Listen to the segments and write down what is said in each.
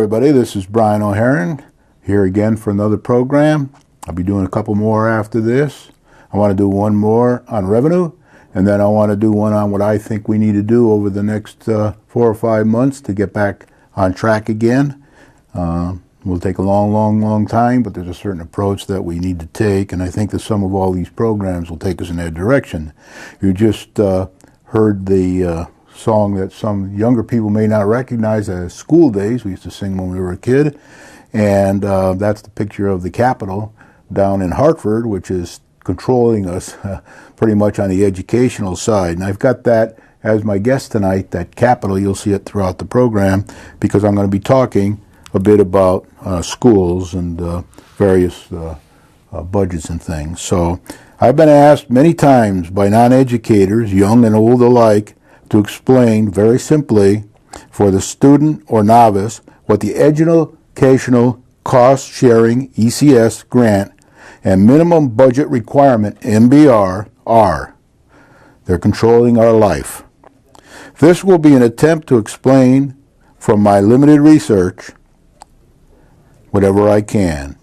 everybody, this is Brian O'Haron here again for another program. I'll be doing a couple more after this. I want to do one more on revenue, and then I want to do one on what I think we need to do over the next 4 or 5 months to get back on track again. Will take a long time, but there's a certain approach that we need to take, and I think the sum of all these programs will take us in that direction. You just heard the song that some younger people may not recognize as School Days. We used to sing when we were a kid, and that's the picture of the Capitol down in Hartford, which is controlling us pretty much on the educational side. And I've got that as my guest tonight, that Capitol. You'll see it throughout the program because I'm going to be talking a bit about schools and various budgets and things. So I've been asked many times by non-educators, young and old alike, to explain very simply for the student or novice what the Educational Cost Sharing ECS grant and minimum budget requirement MBR are. They're controlling our life. This will be an attempt to explain from my limited research whatever I can.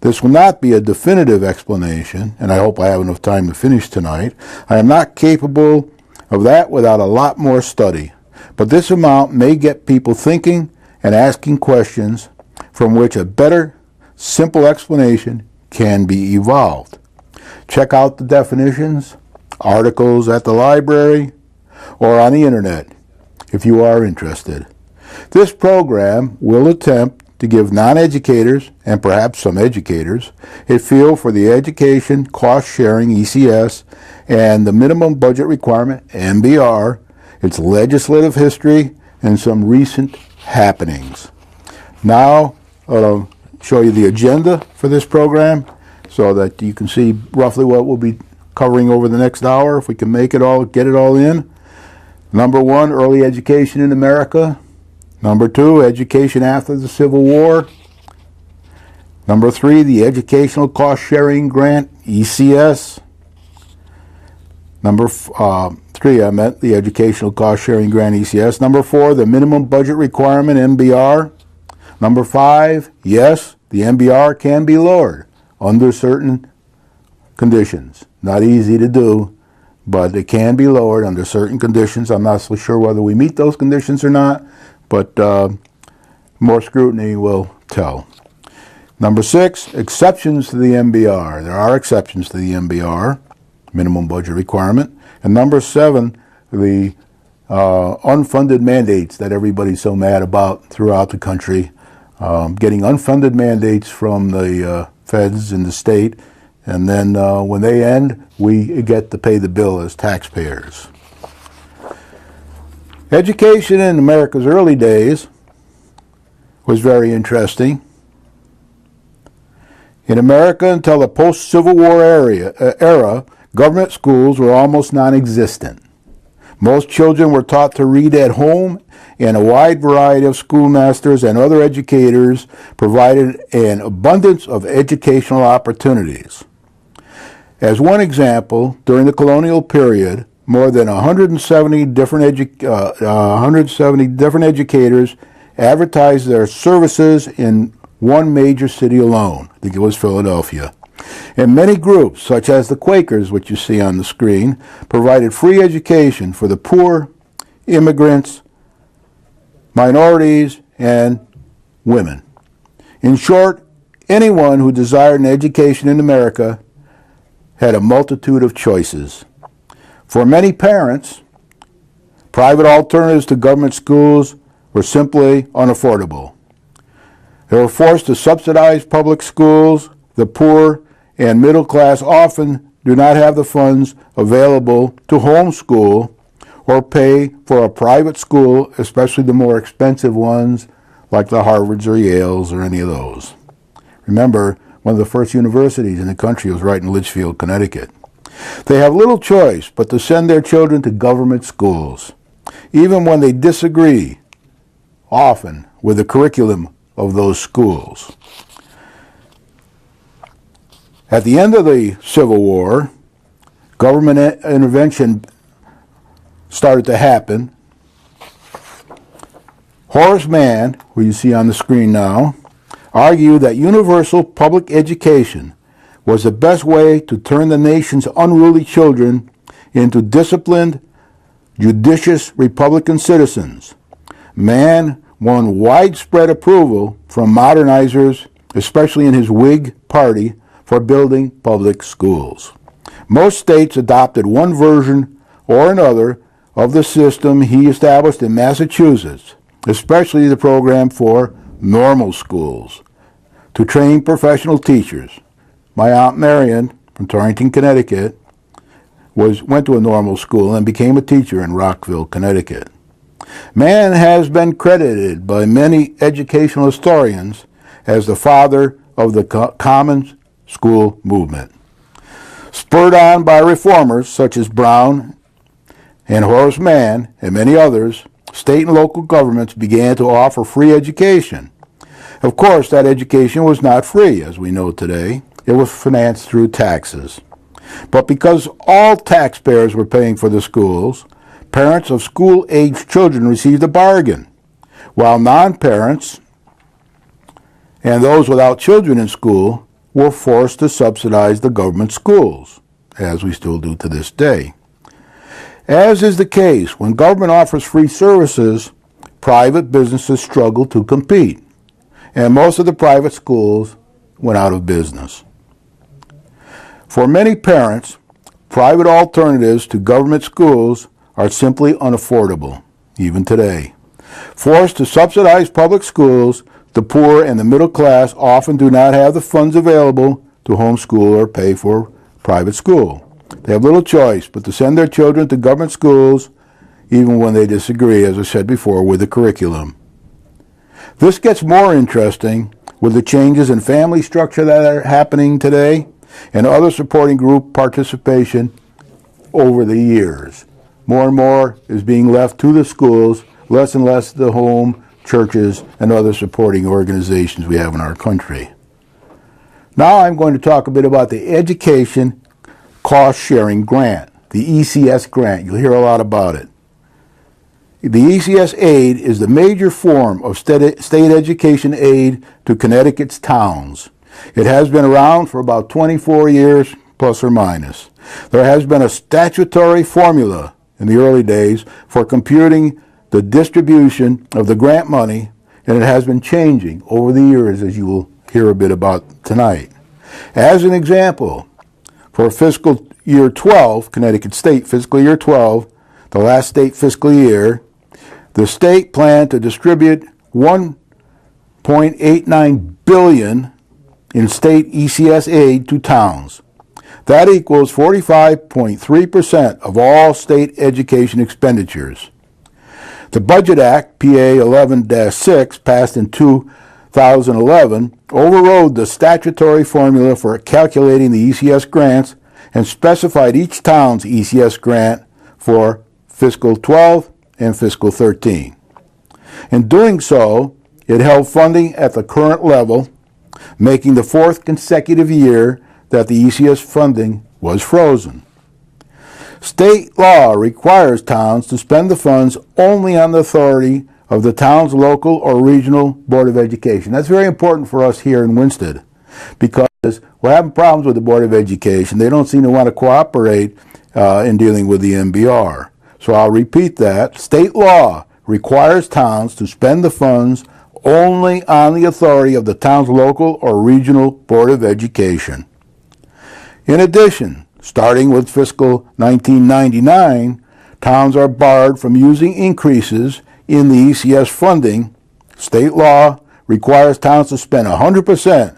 This will not be a definitive explanation, and I hope I have enough time to finish tonight. I am not capable of that without a lot more study. But this amount may get people thinking and asking questions from which a better, simple explanation can be evolved. Check out the definitions, articles at the library, or on the internet if you are interested. This program will attempt to give non-educators, and perhaps some educators, a feel for the Education Cost Sharing ECS and the Minimum Budget Requirement MBR, its legislative history, and some recent happenings. Now, I'll show you the agenda for this program so that you can see roughly what we'll be covering over the next hour, if we can make it all, get it all in. Number 1, early education in America. Number 2, education after the Civil War. Number 3, the Educational Cost Sharing Grant, ECS. Number 3, I meant the Educational Cost Sharing Grant, ECS. Number 4, the Minimum Budget Requirement, MBR. Number 5, yes, the MBR can be lowered under certain conditions. Not easy to do, but it can be lowered under certain conditions. I'm not so sure whether we meet those conditions or not, but more scrutiny will tell. Number 6, exceptions to the MBR. There are exceptions to the MBR, minimum budget requirement. And number 7, the unfunded mandates that everybody's so mad about throughout the country, getting unfunded mandates from the feds and the state, and then when they end, we get to pay the bill as taxpayers. Education in America's early days was very interesting. In America, until the post-Civil War era, government schools were almost non-existent. Most children were taught to read at home, and a wide variety of schoolmasters and other educators provided an abundance of educational opportunities. As one example, during the colonial period, more than 170 different educators advertised their services in one major city alone. I think it was Philadelphia. And many groups, such as the Quakers, which you see on the screen, provided free education for the poor, immigrants, minorities, and women. In short, anyone who desired an education in America had a multitude of choices. For many parents, private alternatives to government schools were simply unaffordable. They were forced to subsidize public schools. The poor and middle class often do not have the funds available to homeschool or pay for a private school, especially the more expensive ones like the Harvards or Yales or any of those. Remember, one of the first universities in the country was right in Litchfield, Connecticut. They have little choice but to send their children to government schools, even when they disagree, often, with the curriculum of those schools. At the end of the Civil War, government intervention started to happen. Horace Mann, who you see on the screen now, argued that universal public education was the best way to turn the nation's unruly children into disciplined, judicious Republican citizens. Mann won widespread approval from modernizers, especially in his Whig Party, for building public schools. Most states adopted one version or another of the system he established in Massachusetts, especially the program for normal schools, to train professional teachers. My Aunt Marion from Torrington, Connecticut, went to a normal school and became a teacher in Rockville, Connecticut. Mann has been credited by many educational historians as the father of the common school movement. Spurred on by reformers such as Brown and Horace Mann and many others, state and local governments began to offer free education. Of course, that education was not free, as we know today. It was financed through taxes. But because all taxpayers were paying for the schools, parents of school-aged children received a bargain, while non-parents and those without children in school were forced to subsidize the government schools, as we still do to this day. As is the case, when government offers free services, private businesses struggle to compete, and most of the private schools went out of business. For many parents, private alternatives to government schools are simply unaffordable, even today. Forced to subsidize public schools, the poor and the middle class often do not have the funds available to homeschool or pay for private school. They have little choice but to send their children to government schools, even when they disagree, as I said before, with the curriculum. This gets more interesting with the changes in family structure that are happening today and other supporting group participation over the years. More and more is being left to the schools, less and less the home, churches, and other supporting organizations we have in our country. Now I'm going to talk a bit about the Education Cost Sharing Grant, the ECS grant. You'll hear a lot about it. The ECS aid is the major form of state education aid to Connecticut's towns. It has been around for about 24 years, plus or minus. There has been a statutory formula in the early days for computing the distribution of the grant money, and it has been changing over the years, as you will hear a bit about tonight. As an example, for fiscal year 12, Connecticut State fiscal year 12, the last state fiscal year, the state planned to distribute $1.89 billion in state ECS aid to towns. That equals 45.3% of all state education expenditures. The Budget Act, PA 11-6, passed in 2011, overrode the statutory formula for calculating the ECS grants and specified each town's ECS grant for fiscal 12 and fiscal 13. In doing so, it held funding at the current level, making the fourth consecutive year that the ECS funding was frozen. State law requires towns to spend the funds only on the authority of the town's local or regional Board of Education. That's very important for us here in Winsted, because we're having problems with the Board of Education. They don't seem to want to cooperate in dealing with the MBR. So I'll repeat that. State law requires towns to spend the funds only on the authority of the town's local or regional Board of Education. In addition, starting with fiscal 1999, towns are barred from using increases in the ECS funding. State law requires towns to spend 100%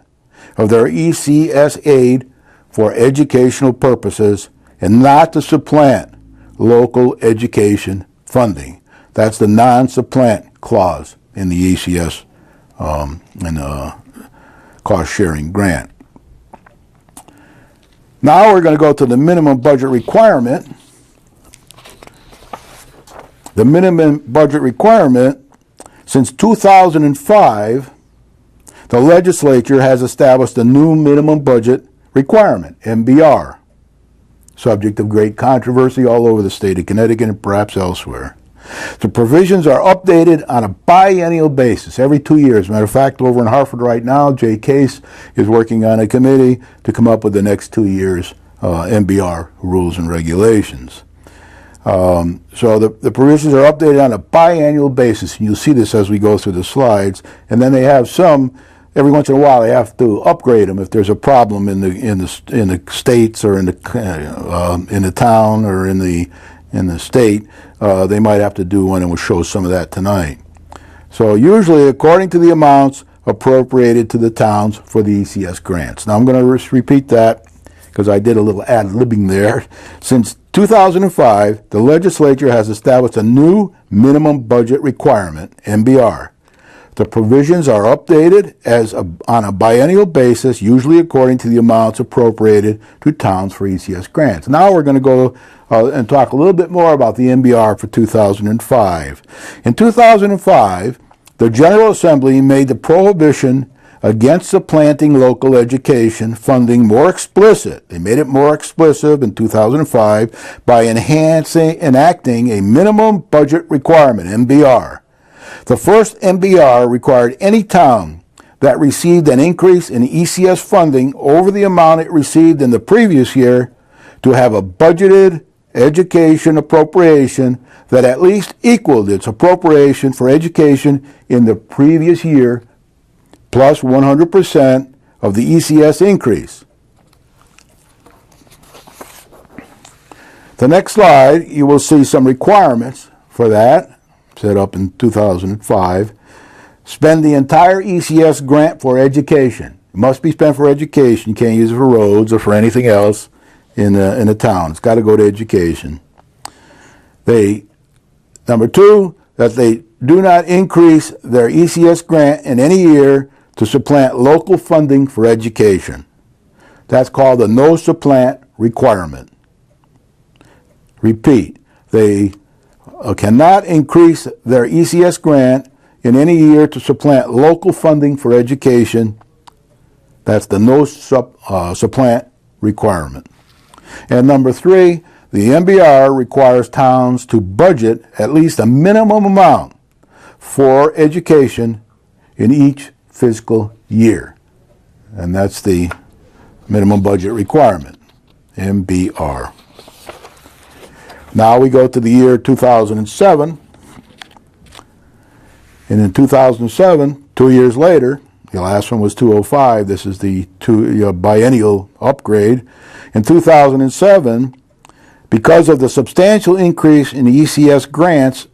of their ECS aid for educational purposes and not to supplant local education funding. That's the non-supplant clause in the ECS cost-sharing grant. Now we're going to go to the minimum budget requirement. The minimum budget requirement, since 2005, the legislature has established a new minimum budget requirement, MBR, subject of great controversy all over the state of Connecticut and perhaps elsewhere. The provisions are updated on a biennial basis every 2 years. Matter of fact, over in Hartford right now, Jay Case is working on a committee to come up with the next 2 years MBR rules and regulations. So the provisions are updated on a biannual basis, and you'll see this as we go through the slides. And then they have some, every once in a while, they have to upgrade them if there's a problem in the states or in the town or in the state. They might have to do one, and we'll show some of that tonight. So usually, according to the amounts appropriated to the towns for the ECS grants. Now I'm going to just repeat that because I did a little ad-libbing there. Since 2005, the legislature has established a new minimum budget requirement, MBR. The provisions are updated on a biennial basis, usually according to the amounts appropriated to towns for ECS grants. Now we're going to go and talk a little bit more about the MBR for 2005. In 2005, the General Assembly made the prohibition against supplanting local education funding more explicit. They made it more explicit in 2005 by enacting a minimum budget requirement, MBR. The first MBR required any town that received an increase in ECS funding over the amount it received in the previous year to have a budgeted education appropriation that at least equaled its appropriation for education in the previous year plus 100% of the ECS increase. The next slide, you will see some requirements for that, set up in 2005. Spend the entire ECS grant for education. It must be spent for education. You can't use it for roads or for anything else in a town. It's got to go to education. Number two, that they do not increase their ECS grant in any year to supplant local funding for education. That's called the no supplant requirement. Repeat, they cannot increase their ECS grant in any year to supplant local funding for education. That's the no supplant requirement. And number three, the MBR requires towns to budget at least a minimum amount for education in each fiscal year. And that's the minimum budget requirement, MBR. Now we go to the year 2007. And in 2007, 2 years later, the last one was 2005. This is the biennial upgrade. In 2007, because of the substantial increase in the ECS grants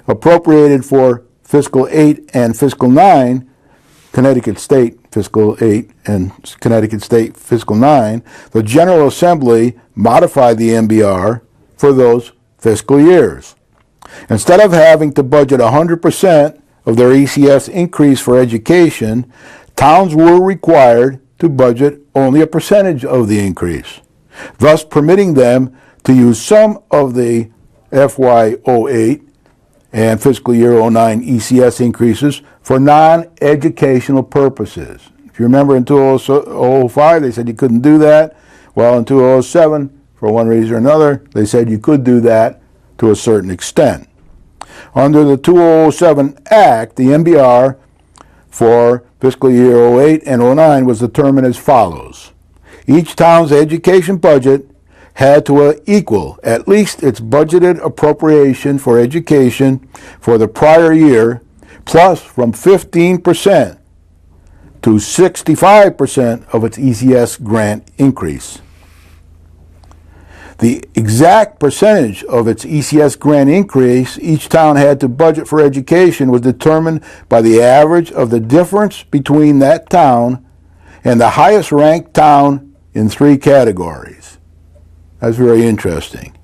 appropriated for fiscal 8 and fiscal 9, Connecticut State fiscal 8 and Connecticut State fiscal 9, the General Assembly modified the MBR for those fiscal years. Instead of having to budget 100% of their ECS increase for education, towns were required to budget only a percentage of the increase, thus permitting them to use some of the FY08 and fiscal year 09 ECS increases for non-educational purposes. If you remember in 2005, they said you couldn't do that. Well, in 2007, for one reason or another, they said you could do that to a certain extent. Under the 2007 Act, the MBR for fiscal year 08 and 09 was determined as follows. Each town's education budget had to equal at least its budgeted appropriation for education for the prior year, plus from 15% to 65% of its ECS grant increase. The exact percentage of its ECS grant increase each town had to budget for education was determined by the average of the difference between that town and the highest ranked town in 3 categories. That's very interesting.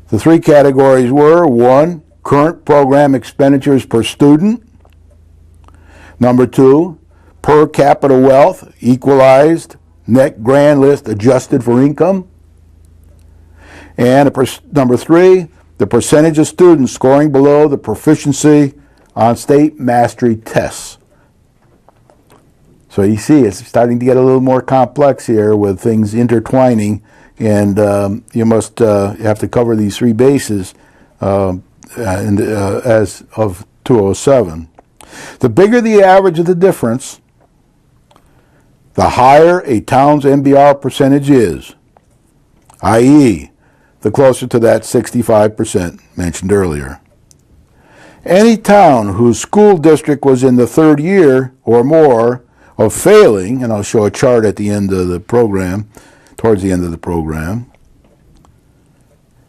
The 3 categories were: 1, current program expenditures per student; number 2, per capita wealth, equalized, net grand list adjusted for income; and number 3, the percentage of students scoring below the proficiency on state mastery tests. So you see, it's starting to get a little more complex here with things intertwining, and you have to cover these 3 bases as of 2007. The bigger the average of the difference, the higher a town's MBR percentage is, i.e., the closer to that 65% mentioned earlier. Any town whose school district was in the third year or more of failing, and I'll show a chart at the end of the program, towards the end of the program.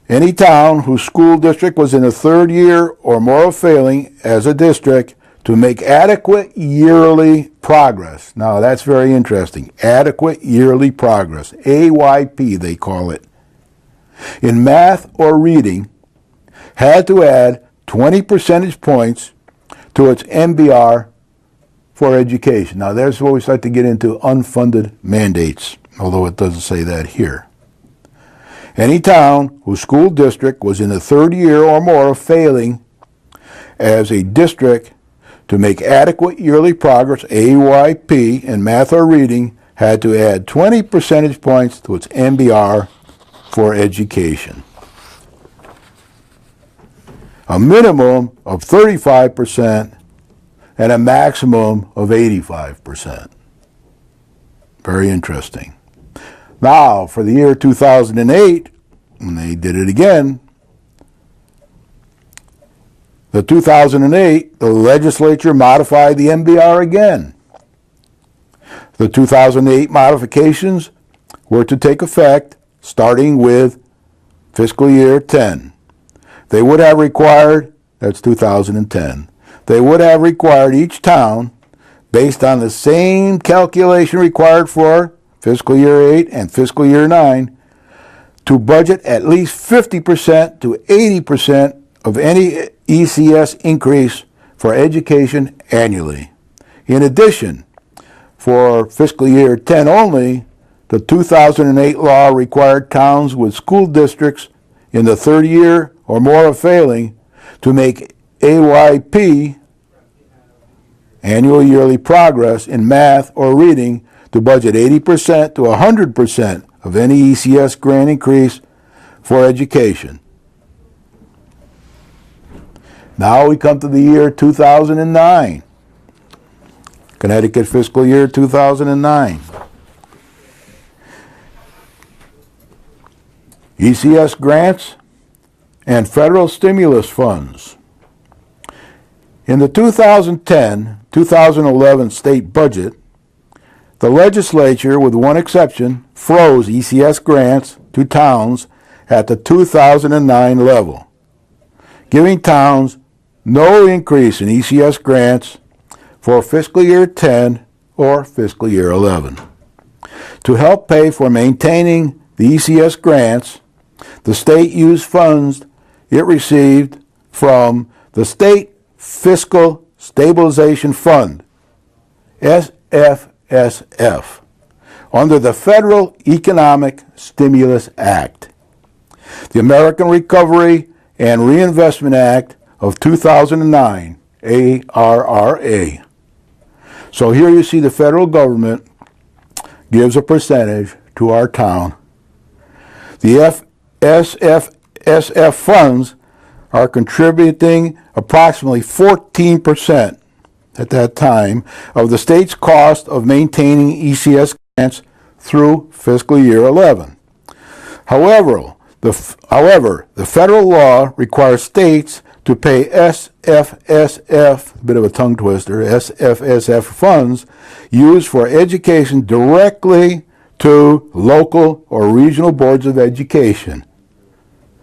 Any town whose school district was in the third year or more of failing as a district to make adequate yearly progress. Now that's very interesting. Adequate yearly progress. AYP they call it. In math or reading, had to add 20 percentage points to its MBR for education. Now there's where we start to get into unfunded mandates, although it doesn't say that here. Any town whose school district was in the third year or more of failing as a district to make adequate yearly progress, AYP, in math or reading, had to add 20 percentage points to its MBR for education. A minimum of 35% and a maximum of 85%. Very interesting. Now, for the year 2008, when they did it again, the 2008, the legislature modified the MBR again. The 2008 modifications were to take effect starting with fiscal year 10. They would have required, that's 2010, they would have required each town, based on the same calculation required for fiscal year 8 and fiscal year 9, to budget at least 50% to 80% of any ECS increase for education annually. In addition, for fiscal year 10 only, the 2008 law required towns with school districts in the third year or more of failing to make AYP, annual yearly progress, in math or reading to budget 80% to 100% of any ECS grant increase for education. Now we come to the year 2009, Connecticut fiscal year 2009. ECS grants and federal stimulus funds. In the 2010-2011 state budget, the legislature, with one exception, froze ECS grants to towns at the 2009 level, giving towns no increase in ECS grants for fiscal year 10 or fiscal year 11. To help pay for maintaining the ECS grants, the state used funds it received from the State Fiscal Stabilization Fund, SFSF, under the Federal Economic Stimulus Act, the American Recovery and Reinvestment Act of 2009, ARRA. So here you see the federal government gives a percentage to our town. The SFSF funds are contributing approximately 14% at that time of the state's cost of maintaining ECS grants through fiscal year 11. However, the federal law requires states to pay SFSF, a bit of a tongue twister, SFSF funds used for education directly to local or regional boards of education.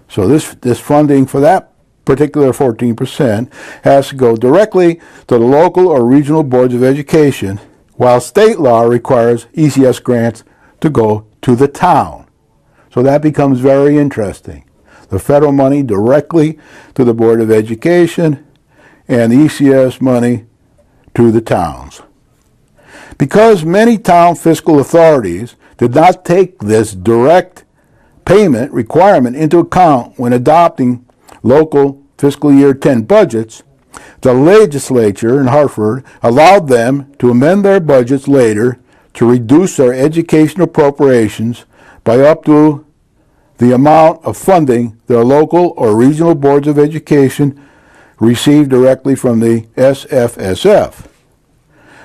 So this funding for that particular 14% has to go directly to the local or regional boards of education, while state law requires ECS grants to go to the town. So that becomes very interesting. The federal money directly to the Board of Education and the ECS money to the towns. Because many town fiscal authorities did not take this direct payment requirement into account when adopting local fiscal year 10 budgets, the legislature in Hartford allowed them to amend their budgets later to reduce their education appropriations by up to the amount of funding their local or regional boards of education receive directly from the SFSF.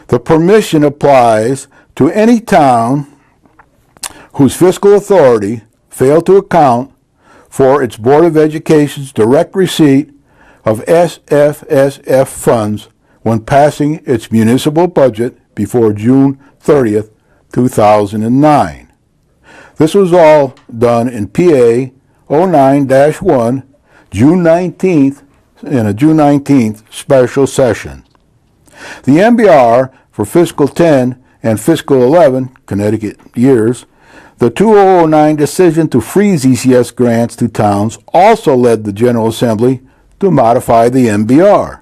The permission applies to any town whose fiscal authority failed to account for its Board of Education's direct receipt of SFSF funds when passing its municipal budget before June 30th, 2009. This was all done in PA 09-1, June 19th, in a June 19th special session. The MBR for fiscal 10 and fiscal 11, Connecticut years, the 2009 decision to freeze ECS grants to towns also led the General Assembly to modify the MBR.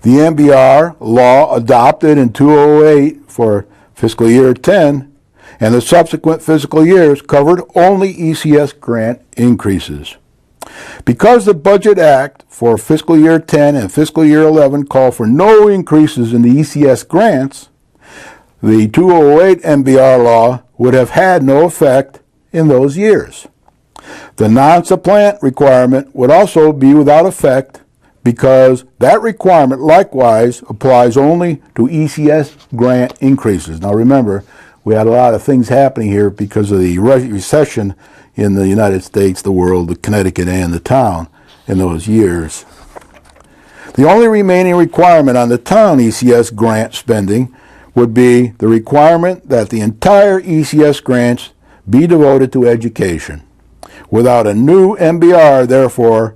The MBR law adopted in 2008 for fiscal year 10 and the subsequent fiscal years covered only ECS grant increases. Because the Budget Act for fiscal year 10 and fiscal year 11 call for no increases in the ECS grants, the 2008 MBR law would have had no effect in those years. The non-supplant requirement would also be without effect because that requirement likewise applies only to ECS grant increases. Now remember, we had a lot of things happening here because of the recession in the United States, the world, the Connecticut, and the town in those years. The only remaining requirement on the town ECS grant spending would be the requirement that the entire ECS grants be devoted to education. Without a new MBR, therefore,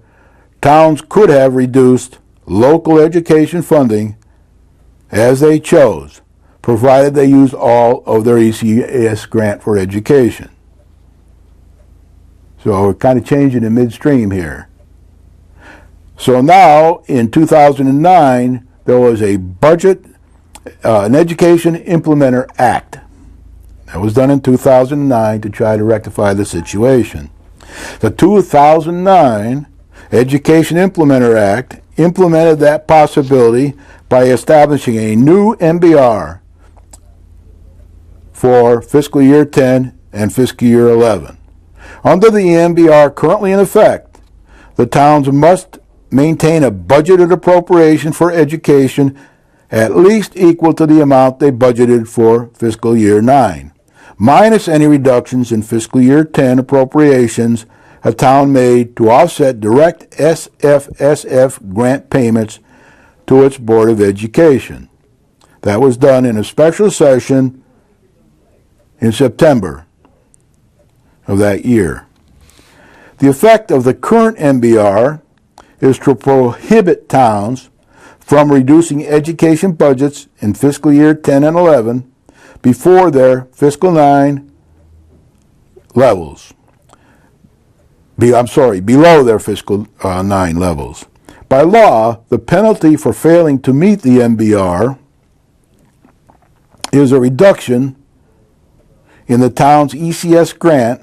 towns could have reduced local education funding as they chose, provided they used all of their ECS grant for education. So we're kind of changing in midstream here. So now, in 2009, there was a budget, an Education Implementer Act. That was done in 2009 to try to rectify the situation. The 2009 Education Implementer Act implemented that possibility by establishing a new MBR for fiscal year 10 and fiscal year 11. Under the MBR currently in effect, the towns must maintain a budgeted appropriation for education at least equal to the amount they budgeted for fiscal year 9, minus any reductions in fiscal year 10 appropriations a town made to offset direct SFSF grant payments to its Board of Education. That was done in a special session in September of that year. The effect of the current MBR is to prohibit towns from reducing education budgets in fiscal year 10 and 11 before their fiscal 9 levels. Below their fiscal 9 levels. By law, the penalty for failing to meet the MBR is a reduction in the town's ECS grant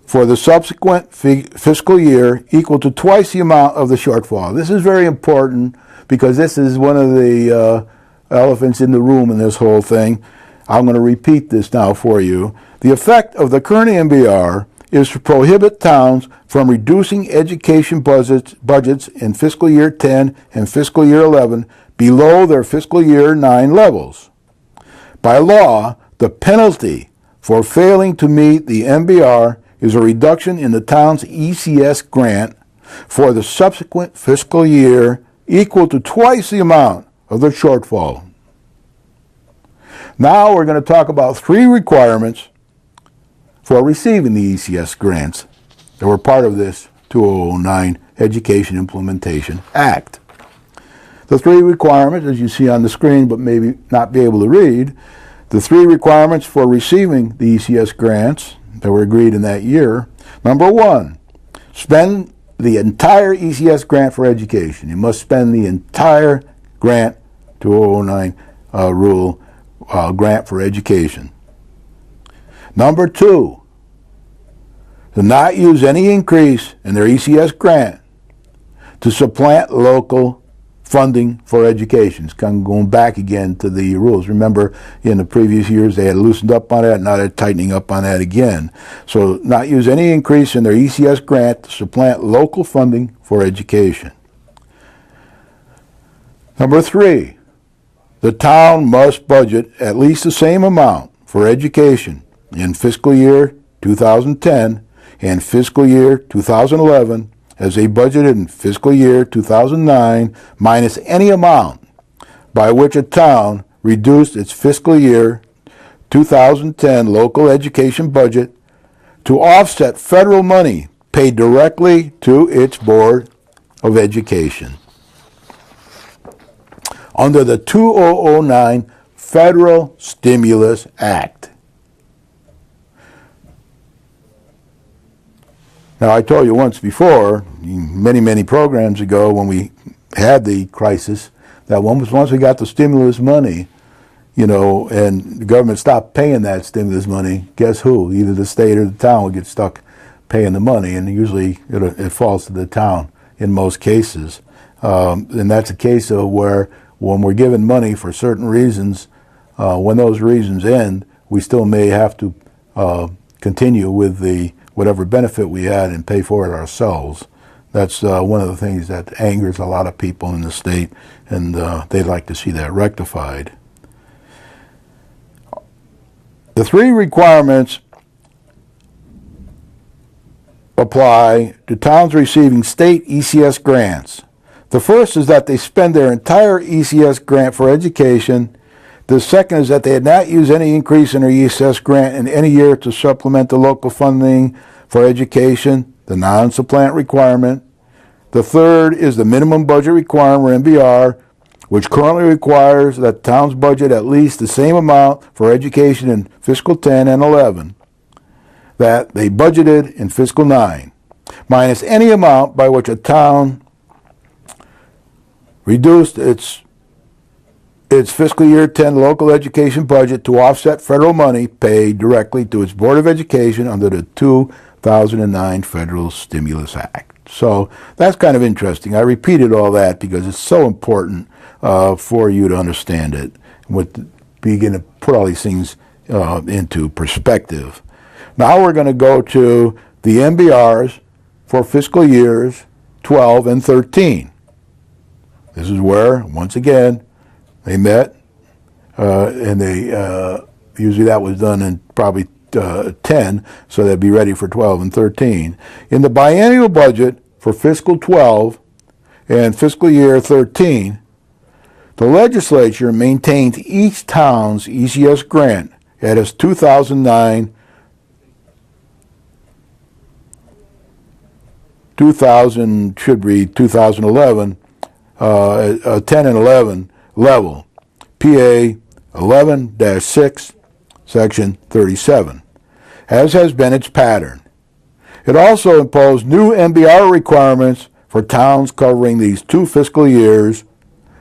for the subsequent fiscal year equal to twice the amount of the shortfall. This is very important because this is one of the elephants in the room in this whole thing. I'm going to repeat this now for you. The effect of the current MBR is to prohibit towns from reducing education budgets in fiscal year 10 and fiscal year 11 below their fiscal year 9 levels. By law, the penalty for failing to meet the MBR is a reduction in the town's ECS grant for the subsequent fiscal year equal to twice the amount of the shortfall. Now we're going to talk about 3 requirements for receiving the ECS grants that were part of this 2009 Education Implementation Act. The 3 requirements, as you see on the screen but maybe not be able to read, the 3 requirements for receiving the ECS grants that were agreed in that year. Number 1, spend the entire ECS grant for education. You must spend the entire grant, 2009 rule, grant for education. Number 2, to not use any increase in their ECS grant to supplant local funding for education. It's kind of going back again to the rules. Remember, in the previous years, they had loosened up on that. Now they're tightening up on that again. So not use any increase in their ECS grant to supplant local funding for education. Number 3, the town must budget at least the same amount for education in fiscal year 2010 and fiscal year 2011 as they budgeted in fiscal year 2009 minus any amount by which a town reduced its fiscal year 2010 local education budget to offset federal money paid directly to its Board of Education under the 2009 Federal Stimulus Act. Now, I told you once before, many programs ago when we had the crisis, that once we got the stimulus money, and the government stopped paying that stimulus money, guess who? Either the state or the town would get stuck paying the money, and usually it falls to the town in most cases. And that's a case of where when we're given money for certain reasons, when those reasons end, we still may have to continue with the whatever benefit we had and pay for it ourselves. That's one of the things that angers a lot of people in the state, and they'd like to see that rectified. The 3 requirements apply to towns receiving state ECS grants. The first is that they spend their entire ECS grant for education. The second is that they had not used any increase in their ECS grant in any year to supplement the local funding for education, the non-supplant requirement. The third is the minimum budget requirement, or MBR, which currently requires that towns budget at least the same amount for education in fiscal 10 and 11 that they budgeted in fiscal 9, minus any amount by which a town reduced its fiscal year 10 local education budget to offset federal money paid directly to its Board of Education under the 2009 Federal Stimulus Act. So that's kind of interesting. I repeated all that because it's so important for you to understand it, begin to put all these things into perspective. Now we're going to go to the MBRs for fiscal years 12 and 13. This is where, once again, they met, and they usually that was done in probably 10, so they'd be ready for 12 and 13. In the biennial budget for fiscal 12 and fiscal year 13, the legislature maintained each town's ECS grant at its 2011 10 and 11 level, PA 11-6, Section 37, as has been its pattern. It also imposed new MBR requirements for towns covering these 2 fiscal years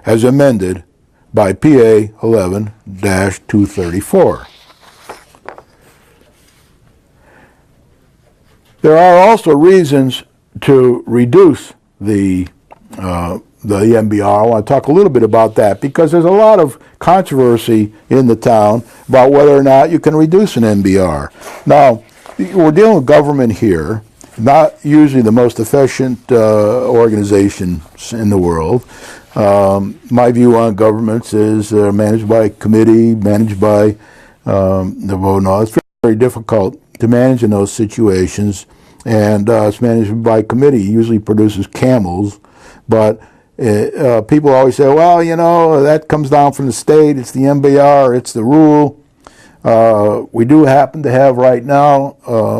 as amended by PA 11-234. There are also reasons to reduce the MBR. I want to talk a little bit about that because there's a lot of controversy in the town about whether or not you can reduce an MBR. Now, we're dealing with government here, not usually the most efficient organization in the world. My view on governments is managed by committee, managed by the vote. No, it's very difficult to manage in those situations, and it's managed by committee. It usually produces camels, but people always say, well, that comes down from the state, it's the MBR, it's the rule. We do happen to have right now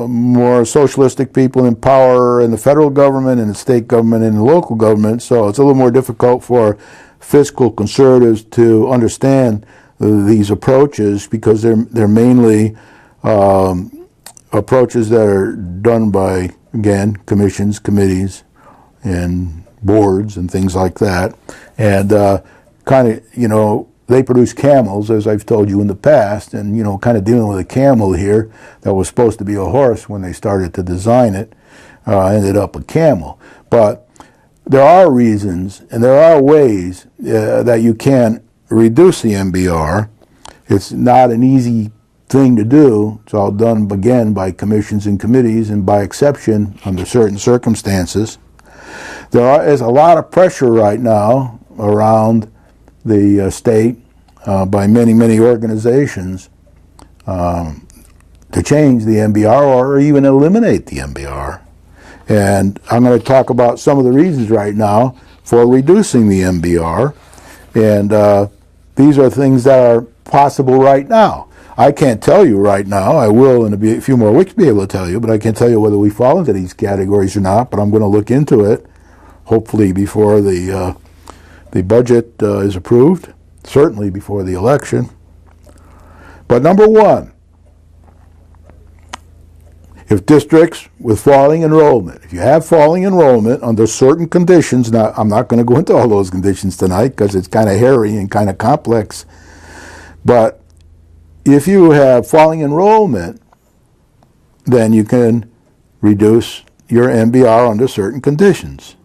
more socialistic people in power in the federal government and the state government and the local government, so it's a little more difficult for fiscal conservatives to understand these approaches because they're mainly approaches that are done by, again, commissions, committees, and boards and things like that. And they produce camels, as I've told you in the past, and, kind of dealing with a camel here that was supposed to be a horse when they started to design it, ended up a camel. But there are reasons and there are ways that you can reduce the MBR. It's not an easy thing to do. It's all done, again, by commissions and committees and by exception under certain circumstances. There is a lot of pressure right now around the state by many, many organizations to change the MBR or even eliminate the MBR. And I'm going to talk about some of the reasons right now for reducing the MBR. And these are things that are possible right now. I can't tell you right now. I will in a few more weeks be able to tell you, but I can't tell you whether we fall into these categories or not. But I'm going to look into it, hopefully before the budget is approved, certainly before the election. But number one, if districts with falling enrollment, if you have falling enrollment under certain conditions, now I'm not going to go into all those conditions tonight because it's kind of hairy and kind of complex, but if you have falling enrollment, then you can reduce your MBR under certain conditions.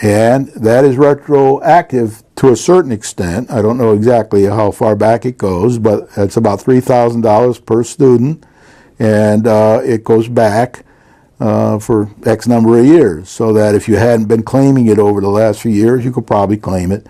And that is retroactive to a certain extent. I don't know exactly how far back it goes, but it's about $3,000 per student, and it goes back for X number of years, so that if you hadn't been claiming it over the last few years, you could probably claim it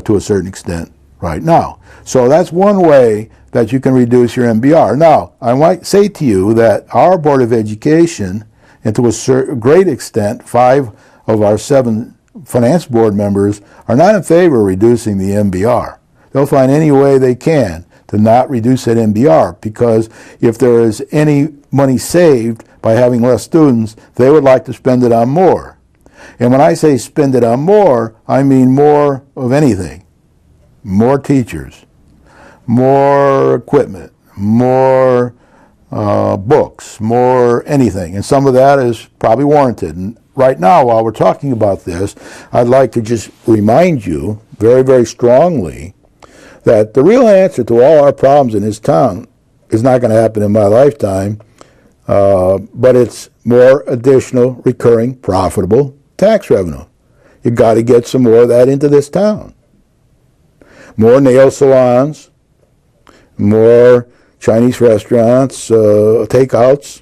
to a certain extent right now. So that's one way that you can reduce your MBR. Now, I might say to you that our Board of Education, and to a great extent, 5 of our 7 finance board members are not in favor of reducing the MBR. They'll find any way they can to not reduce that MBR, because if there is any money saved by having less students, they would like to spend it on more. And when I say spend it on more, I mean more of anything. More teachers, more equipment, more books, more anything. And some of that is probably warranted. And right now, while we're talking about this, I'd like to just remind you very, very strongly that the real answer to all our problems in this town is not going to happen in my lifetime, but it's more additional, recurring, profitable tax revenue. You got to get some more of that into this town. More nail salons, more Chinese restaurants, takeouts,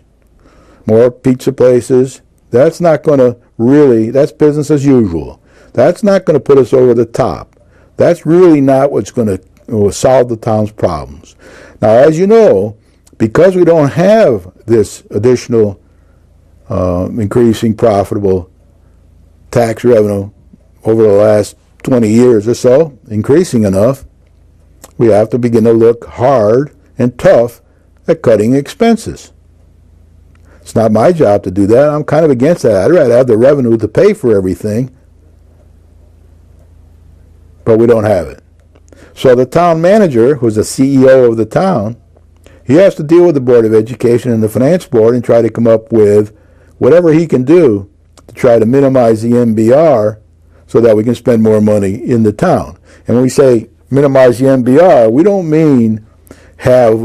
more pizza places. That's not going to really, that's business as usual. That's not going to put us over the top. That's really not what's going to solve the town's problems. Now, as you know, because we don't have this additional increasing profitable tax revenue over the last 20 years or so, increasing enough, we have to begin to look hard and tough at cutting expenses. It's not my job to do that. I'm kind of against that. I'd rather have the revenue to pay for everything, but we don't have it. So the town manager, who's the CEO of the town, he has to deal with the Board of Education and the Finance Board and try to come up with whatever he can do to try to minimize the MBR so that we can spend more money in the town. And when we say minimize the MBR, we don't mean have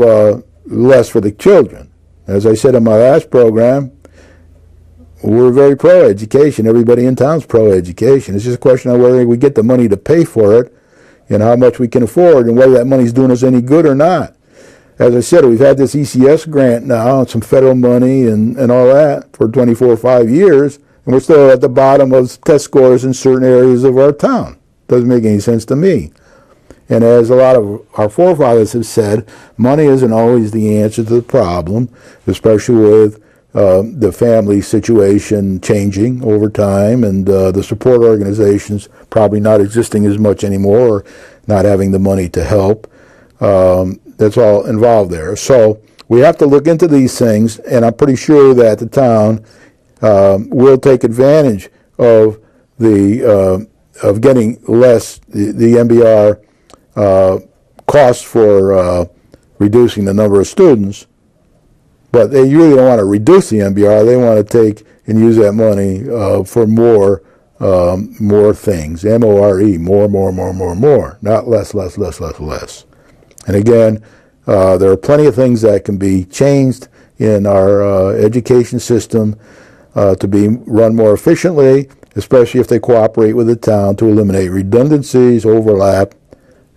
less for the children. As I said in my last program, we're very pro-education. Everybody in town's pro-education. It's just a question of whether we get the money to pay for it and how much we can afford and whether that money's doing us any good or not. As I said, we've had this ECS grant now and some federal money and all that for 24 or 5 years, and we're still at the bottom of test scores in certain areas of our town. Doesn't make any sense to me. And as a lot of our forefathers have said, money isn't always the answer to the problem, especially with the family situation changing over time and the support organizations probably not existing as much anymore or not having the money to help. That's all involved there. So we have to look into these things, and I'm pretty sure that the town will take advantage of the of getting less the MBR costs for reducing the number of students, but they really don't want to reduce the MBR. They want to take and use that money for more things. M-O-R-E, more, not less. And again, there are plenty of things that can be changed in our education system to be run more efficiently, especially if they cooperate with the town to eliminate redundancies, overlap,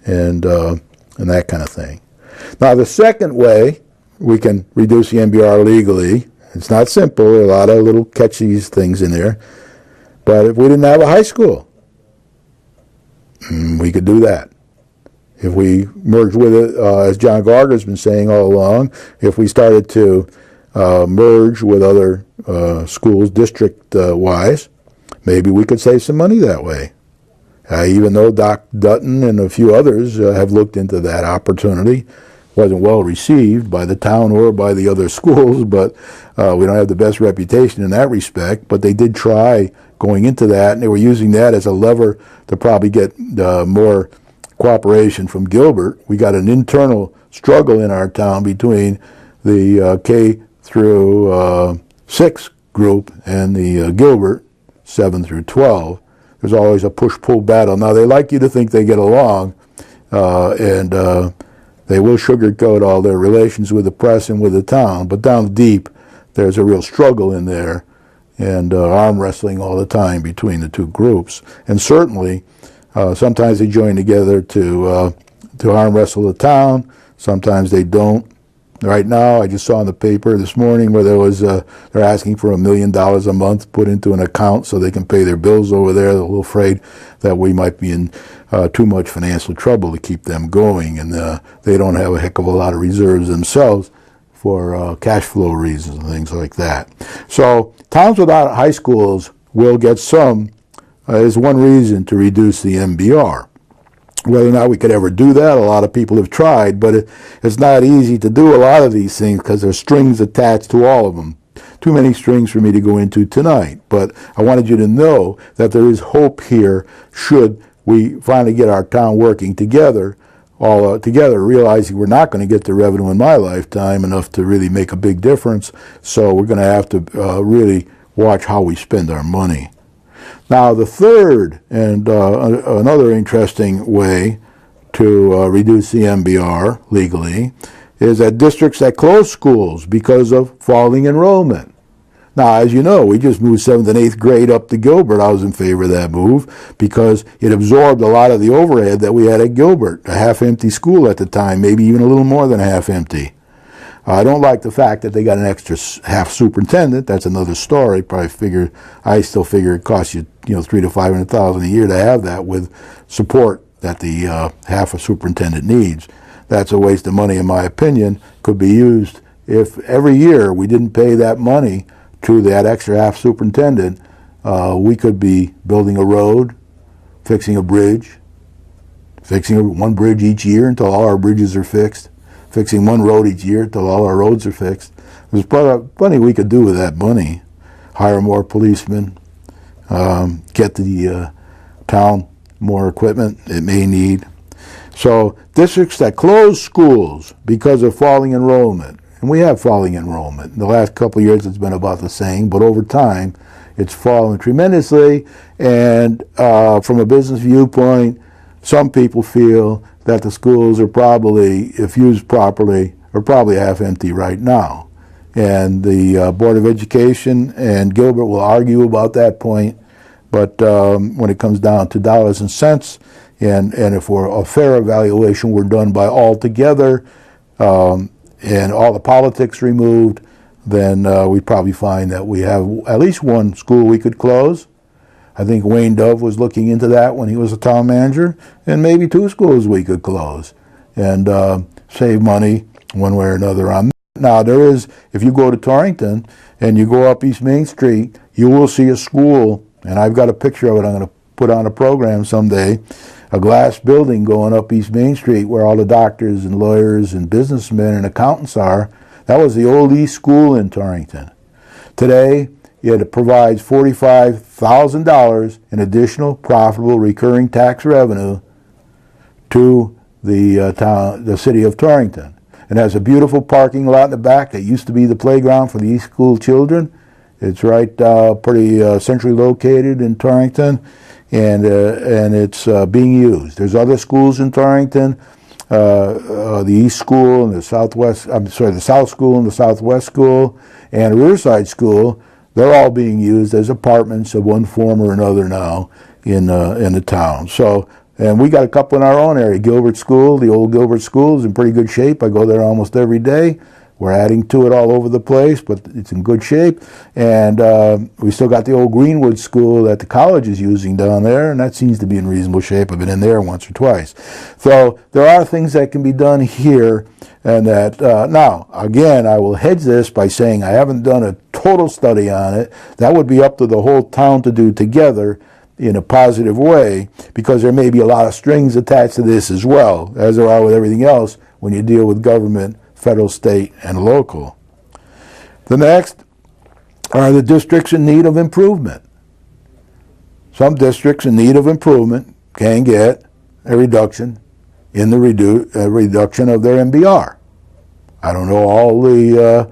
and that kind of thing. Now, the second way we can reduce the MBR legally, it's not simple. There are a lot of little catchy things in there. But if we didn't have a high school, we could do that. If we merged with it, as John Gardner's been saying all along, if we started to merge with other schools district-wise, maybe we could save some money that way. Even though Doc Dutton and a few others have looked into that opportunity, wasn't well received by the town or by the other schools, but we don't have the best reputation in that respect. But they did try going into that, and they were using that as a lever to probably get more cooperation from Gilbert. We got an internal struggle in our town between the K through 6 group and the Gilbert 7 through 12. There's always a push-pull battle. Now, they like you to think they get along, and they will sugarcoat all their relations with the press and with the town, but down deep, there's a real struggle in there, and arm wrestling all the time between the two groups. And certainly, sometimes they join together to arm wrestle the town. Sometimes they don't. Right now, I just saw in the paper this morning where they're asking for $1 million a month put into an account so they can pay their bills over there. They're a little afraid that we might be in too much financial trouble to keep them going, and they don't have a heck of a lot of reserves themselves for cash flow reasons and things like that. So towns without high schools will get some, is one reason to reduce the MBR. Whether or not we could ever do that, a lot of people have tried, but it's not easy to do a lot of these things because there's strings attached to all of them. Too many strings for me to go into tonight, but I wanted you to know that there is hope here should we finally get our town working together, all together, realizing we're not going to get the revenue in my lifetime enough to really make a big difference, so we're going to have to really watch how we spend our money. Now, the third and another interesting way to reduce the MBR legally is that districts that close schools because of falling enrollment. Now, as you know, we just moved 7th and 8th grade up to Gilbert. I was in favor of that move because it absorbed a lot of the overhead that we had at Gilbert, a half-empty school at the time, maybe even a little more than half-empty. I don't like the fact that they got an extra half superintendent. That's another story. I still figure it costs you, $300,000 to $500,000 a year to have that with support that the half a superintendent needs. That's a waste of money, in my opinion. Could be used if every year we didn't pay that money to that extra half superintendent. We could be building a road, fixing a bridge, fixing one bridge each year until all our bridges are fixed. Fixing one road each year till all our roads are fixed. There's plenty we could do with that money. Hire more policemen, get the town more equipment it may need. So districts that close schools because of falling enrollment, and we have falling enrollment. In the last couple of years it's been about the same, but over time it's fallen tremendously, and from a business viewpoint, some people feel that the schools are probably, if used properly, are probably half empty right now. And the Board of Education and Gilbert will argue about that point, but when it comes down to dollars and cents, and if a fair evaluation were done by all together, and all the politics removed, then we'd probably find that we have at least one school we could close. I think Wayne Dove was looking into that when he was a town manager, and maybe 2 schools we could close and save money one way or another on that. Now, there is, if you go to Torrington and you go up East Main Street, you will see a school, and I've got a picture of it I'm going to put on a program someday, a glass building going up East Main Street where all the doctors and lawyers and businessmen and accountants are. That was the old East School in Torrington. Today, it provides $45,000 in additional profitable recurring tax revenue to the city of Torrington. It has a beautiful parking lot in the back that used to be the playground for the East School children. It's right pretty centrally located in Torrington, and it's being used. There's other schools in Torrington, the East School and the Southwest. The South School and the Southwest School, and Riverside School they're all being used as apartments of one form or another now in the town. So, and we got a couple in our own area. Gilbert School, the old Gilbert School, is in pretty good shape. I go there almost every day. We're adding to it all over the place, but it's in good shape. And we still got the old Greenwood School that the college is using down there, and that seems to be in reasonable shape. I've been in there once or twice. So there are things that can be done here, and that, now, again, I will hedge this by saying I haven't done a total study on it. That would be up to the whole town to do together in a positive way, because there may be a lot of strings attached to this as well, as there are with everything else when you deal with government, federal, state, and local. The next are the districts in need of improvement. Some districts in need of improvement can get a reduction in the reduction of their MBR. I don't know all the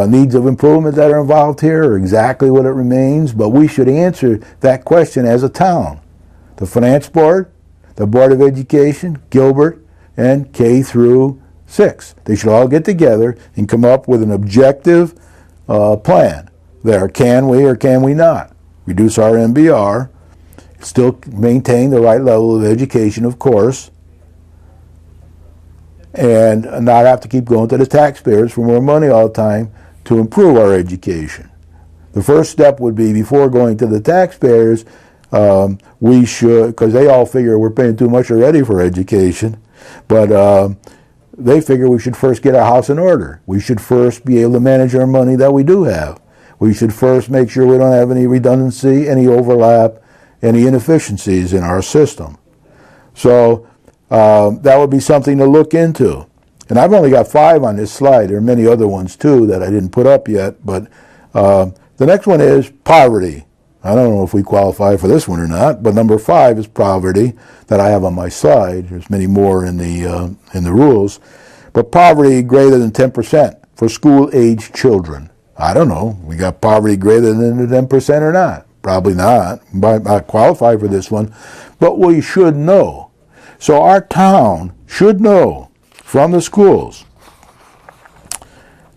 needs of improvement that are involved here or exactly what it remains, but we should answer that question as a town. The Finance Board, the Board of Education, Gilbert, and K through 6. They should all get together and come up with an objective plan. There, can we or can we not reduce our MBR, still maintain the right level of education, of course, and not have to keep going to the taxpayers for more money all the time to improve our education. The first step would be, before going to the taxpayers, we should, because they all figure we're paying too much already for education, but they figure we should first get our house in order. We should first be able to manage our money that we do have. We should first make sure we don't have any redundancy, any overlap, any inefficiencies in our system. So that would be something to look into. And I've only got 5 on this slide. There are many other ones too that I didn't put up yet, but the next one is poverty. I don't know if we qualify for this one or not, but number 5 is poverty that I have on my slide. There's many more in the rules. But poverty greater than 10% for school-age children. I don't know. We got poverty greater than 10% or not? Probably not. Might not qualify for this one. But we should know. So our town should know from the schools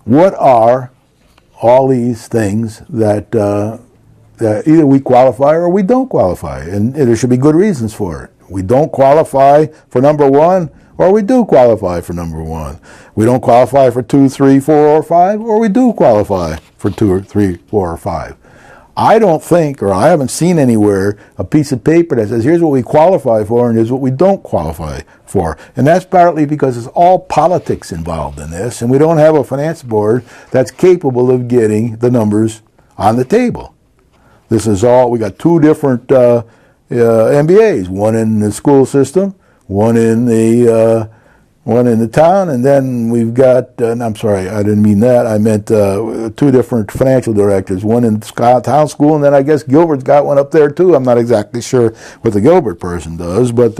what are all these things that either we qualify or we don't qualify. And there should be good reasons for it. We don't qualify for number 1, or we do qualify for number 1. We don't qualify for 2, 3, 4, or 5, or we do qualify for 2 or 3, 4, or 5. I don't think, or I haven't seen anywhere, a piece of paper that says here's what we qualify for and here's what we don't qualify for. And that's partly because it's all politics involved in this, and we don't have a finance board that's capable of getting the numbers on the table. This is all, we got 2 different MBAs, one in the school system, one in the town, and then we've got, I'm sorry, I didn't mean that, I meant 2 different financial directors, one in town school, and then I guess Gilbert's got one up there too. I'm not exactly sure what the Gilbert person does, but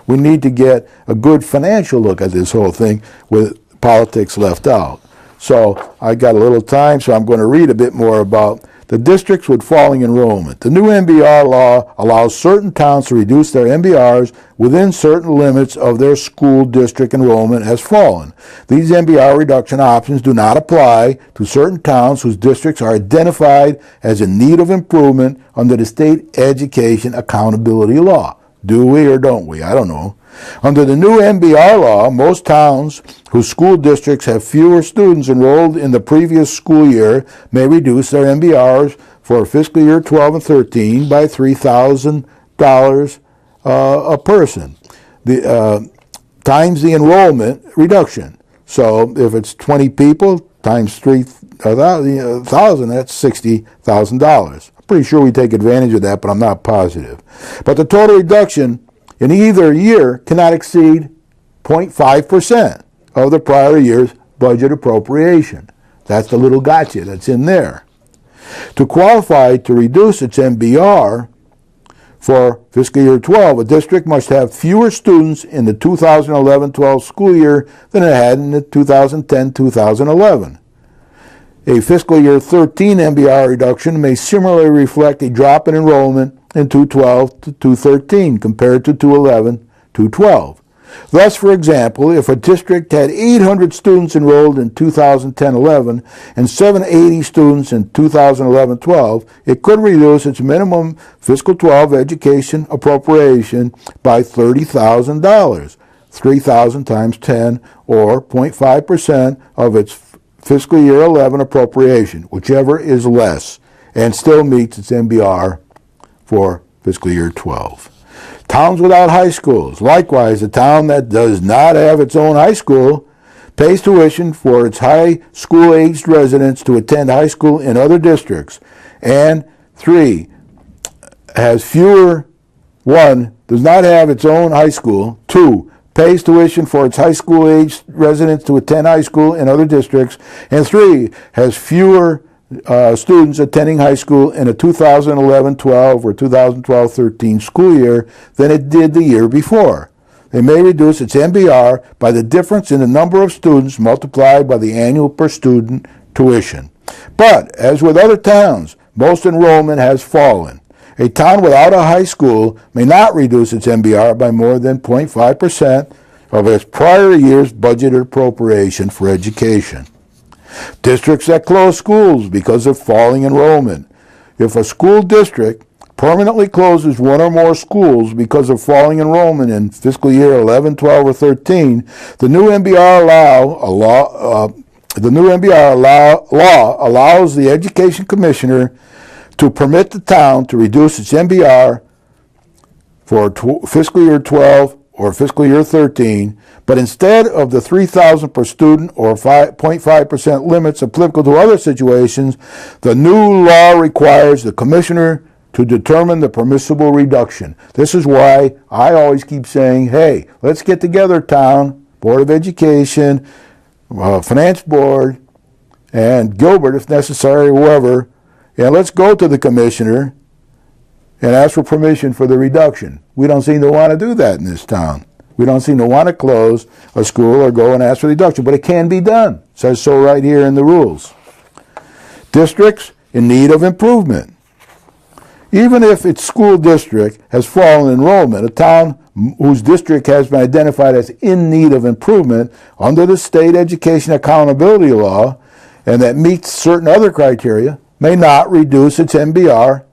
we need to get a good financial look at this whole thing with politics left out. So I got a little time, so I'm going to read a bit more about the districts with falling enrollment. The new MBR law allows certain towns to reduce their MBRs within certain limits of their school district enrollment has fallen. These MBR reduction options do not apply to certain towns whose districts are identified as in need of improvement under the state education accountability law. Do we or don't we? I don't know. Under the new MBR law, most towns whose school districts have fewer students enrolled in the previous school year may reduce their MBRs for fiscal year 12 and 13 by $3,000 a person, times the enrollment reduction. So if it's 20 people times 3,000, that's $60,000. I'm pretty sure we take advantage of that, but I'm not positive. But the total reduction in either year cannot exceed 0.5% of the prior year's budget appropriation. That's the little gotcha that's in there. To qualify to reduce its MBR for fiscal year 12, a district must have fewer students in the 2011-12 school year than it had in the 2010-2011. A fiscal year 13 MBR reduction may similarly reflect a drop in enrollment in 212 to 213 compared to 211 to 212. Thus, for example, if a district had 800 students enrolled in 2010-11 and 780 students in 2011-12, it could reduce its minimum fiscal 12 education appropriation by $30,000, 3,000 times 10, or 0.5% of its fiscal year 11 appropriation, whichever is less, and still meets its MBR for fiscal year 12. Towns without high schools. Likewise, a town that does not have its own high school pays tuition for its high school-aged residents to attend high school in other districts. And 3, has fewer, 1, does not have its own high school. 2, pays tuition for its high school-aged residents to attend high school in other districts. And 3, has fewer students attending high school in a 2011-12 or 2012-13 school year than it did the year before. They may reduce its MBR by the difference in the number of students multiplied by the annual per student tuition. But, as with other towns, most enrollment has fallen. A town without a high school may not reduce its MBR by more than 0.5% of its prior year's budgeted appropriation for education. Districts that close schools because of falling enrollment. If a school district permanently closes one or more schools because of falling enrollment in fiscal year 11, 12, or 13, the new MBR law allows the Education Commissioner to permit the town to reduce its MBR for fiscal year 12 or fiscal year 13, but instead of the $3,000 per student or 5.5% limits applicable to other situations, the new law requires the commissioner to determine the permissible reduction. This is why I always keep saying, hey, let's get together, town, Board of Education, Finance Board, and Gilbert, if necessary, whoever, and let's go to the commissioner and ask for permission for the reduction. We don't seem to want to do that in this town. We don't seem to want to close a school or go and ask for reduction, but it can be done. It says so right here in the rules. Districts in need of improvement. Even if its school district has fallen enrollment, a town whose district has been identified as in need of improvement under the State Education Accountability Law and that meets certain other criteria may not reduce its MBR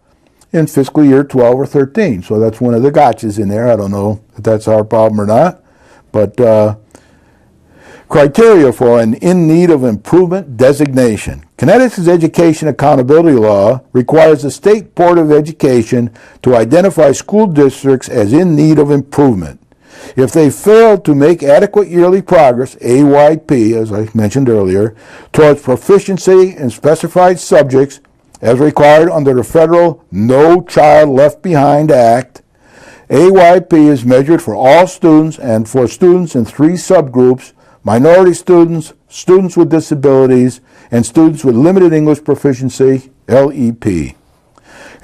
in fiscal year 12 or 13. So that's one of the gotchas in there. I don't know if that's our problem or not. But criteria for an in need of improvement designation. Connecticut's Education Accountability Law requires the State Board of Education to identify school districts as in need of improvement. If they fail to make adequate yearly progress, AYP, as I mentioned earlier, towards proficiency in specified subjects as required under the federal No Child Left Behind Act, AYP is measured for all students and for students in 3 subgroups: minority students, students with disabilities, and students with limited English proficiency, LEP.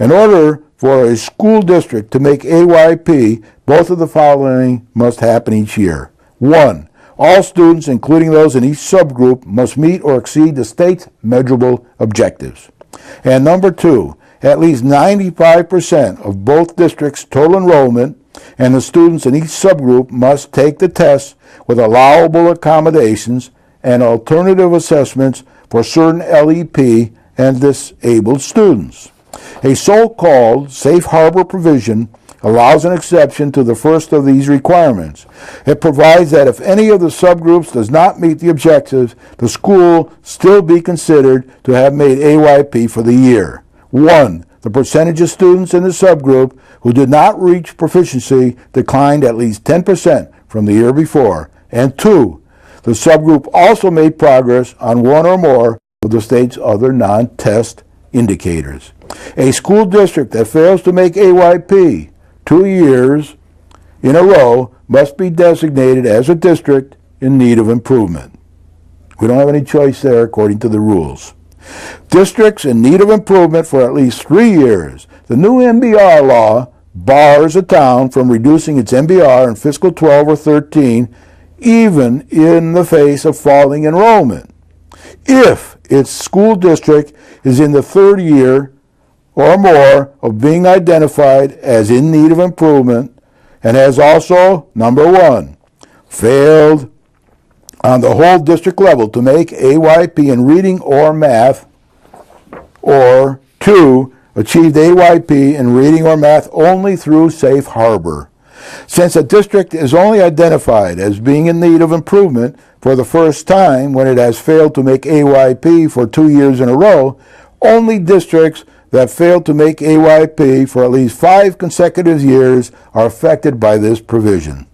In order for a school district to make AYP, both of the following must happen each year. 1. All students, including those in each subgroup, must meet or exceed the state's measurable objectives. And number 2, at least 95% of both districts' total enrollment and the students in each subgroup must take the tests with allowable accommodations and alternative assessments for certain LEP and disabled students. A so-called safe harbor provision allows an exception to the first of these requirements. It provides that if any of the subgroups does not meet the objectives, the school still be considered to have made AYP for the year. 1. The percentage of students in the subgroup who did not reach proficiency declined at least 10% from the year before. And 2. The subgroup also made progress on one or more of the state's other non-test indicators. A school district that fails to make AYP 2 years in a row must be designated as a district in need of improvement. We don't have any choice there according to the rules. Districts in need of improvement for at least 3 years. The new MBR law bars a town from reducing its MBR in fiscal 12 or 13 even in the face of falling enrollment. If its school district is in the 3rd year or more of being identified as in need of improvement and has also, number 1, failed on the whole district level to make AYP in reading or math, or 2, achieved AYP in reading or math only through safe harbor. Since a district is only identified as being in need of improvement for the first time when it has failed to make AYP for 2 years in a row, only districts that failed to make AYP for at least 5 consecutive years are affected by this provision.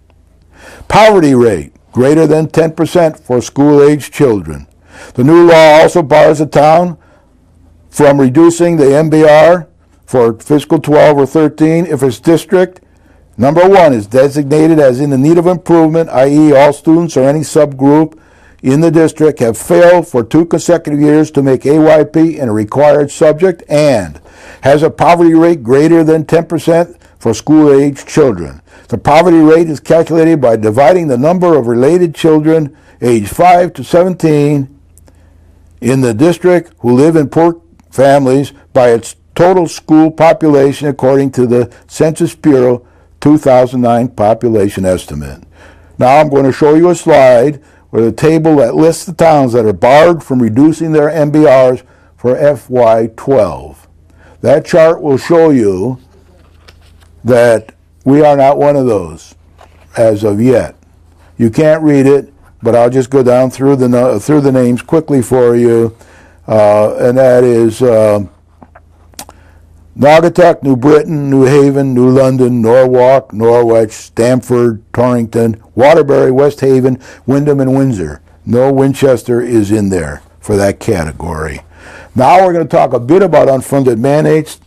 Poverty rate, greater than 10% for school-aged children. The new law also bars the town from reducing the MBR for fiscal 12 or 13 if its district, number 1, is designated as in the need of improvement, i.e. all students or any subgroup in the district have failed for 2 consecutive years to make AYP in a required subject, and has a poverty rate greater than 10% for school-aged children. The poverty rate is calculated by dividing the number of related children aged 5 to 17 in the district who live in poor families by its total school population according to the Census Bureau 2009 population estimate. Now I'm going to show you a slide with a table that lists the towns that are barred from reducing their MBRs for FY12. That chart will show you that we are not one of those as of yet. You can't read it, but I'll just go down through the names quickly for you, and that is Naugatuck, New Britain, New Haven, New London, Norwalk, Norwich, Stamford, Torrington, Waterbury, West Haven, Wyndham, and Windsor. No Winchester is in there for that category. Now we're going to talk a bit about unfunded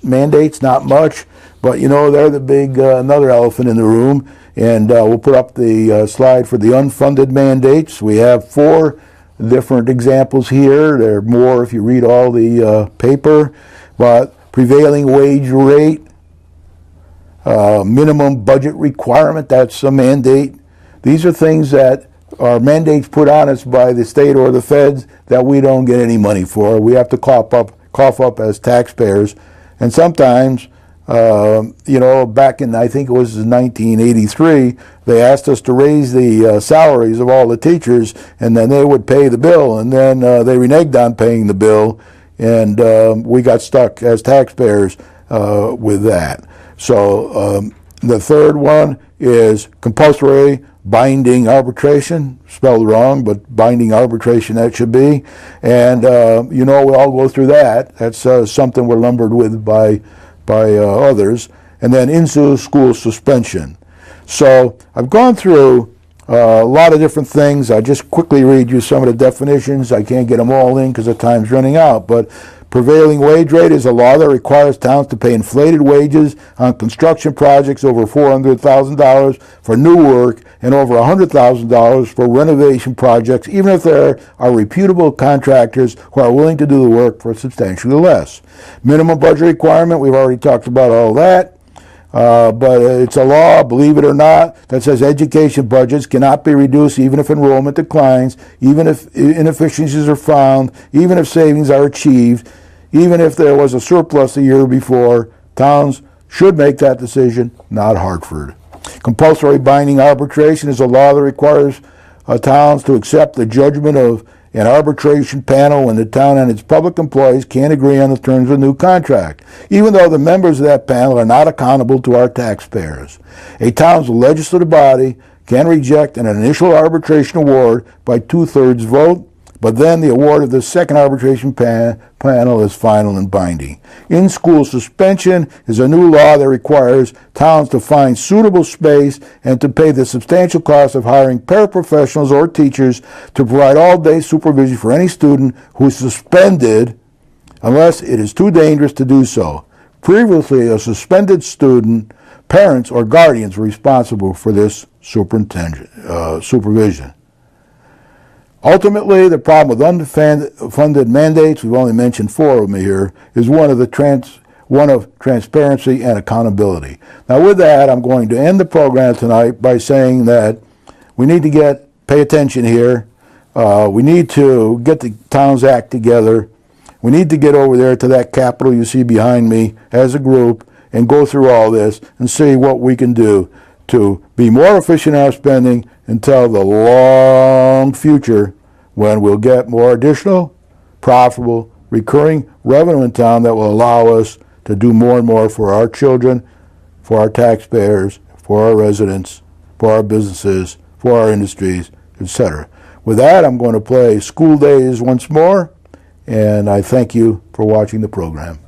mandates, not much, but you know they're the big another elephant in the room, and we'll put up the slide for the unfunded mandates. We have 4 different examples here. There are more if you read all the paper, but prevailing wage rate, minimum budget requirement, that's a mandate. These are things that are mandates put on us by the state or the feds that we don't get any money for. We have to cough up as taxpayers. And sometimes, you know, back in, I think it was 1983, they asked us to raise the salaries of all the teachers, and then they would pay the bill, and then they reneged on paying the bill, and we got stuck as taxpayers with that. So the third one is compulsory binding arbitration, spelled wrong, but binding arbitration that should be. And you know, we all go through that. That's something we're lumbered with by others. And then into school suspension. So I've gone through a lot of different things. I just quickly read you some of the definitions. I can't get them all in because the time's running out. But prevailing wage rate is a law that requires towns to pay inflated wages on construction projects over $400,000 for new work and over $100,000 for renovation projects, even if there are reputable contractors who are willing to do the work for substantially less. Minimum budget requirement, we've already talked about all that. But it's a law, believe it or not, that says education budgets cannot be reduced even if enrollment declines, even if inefficiencies are found, even if savings are achieved, even if there was a surplus the year before. Towns should make that decision, not Hartford. Compulsory binding arbitration is a law that requires towns to accept the judgment of an arbitration panel when the town and its public employees can't agree on the terms of a new contract, even though the members of that panel are not accountable to our taxpayers. A town's legislative body can reject an initial arbitration award by 2/3 vote, but then the award of the second arbitration panel is final and binding. In-school suspension is a new law that requires towns to find suitable space and to pay the substantial cost of hiring paraprofessionals or teachers to provide all-day supervision for any student who is suspended unless it is too dangerous to do so. Previously, a suspended student, parents, or guardians were responsible for this supervision. Ultimately, the problem with unfunded mandates, we've only mentioned 4 of them here, is one of transparency and accountability. Now with that, I'm going to end the program tonight by saying that we need to pay attention here. We need to get the Towns Act together. We need to get over there to that Capitol you see behind me as a group and go through all this and see what we can do to be more efficient in our spending until the long future when we'll get more additional, profitable, recurring revenue in town that will allow us to do more and more for our children, for our taxpayers, for our residents, for our businesses, for our industries, etc. With that, I'm going to play School Days once more, and I thank you for watching the program.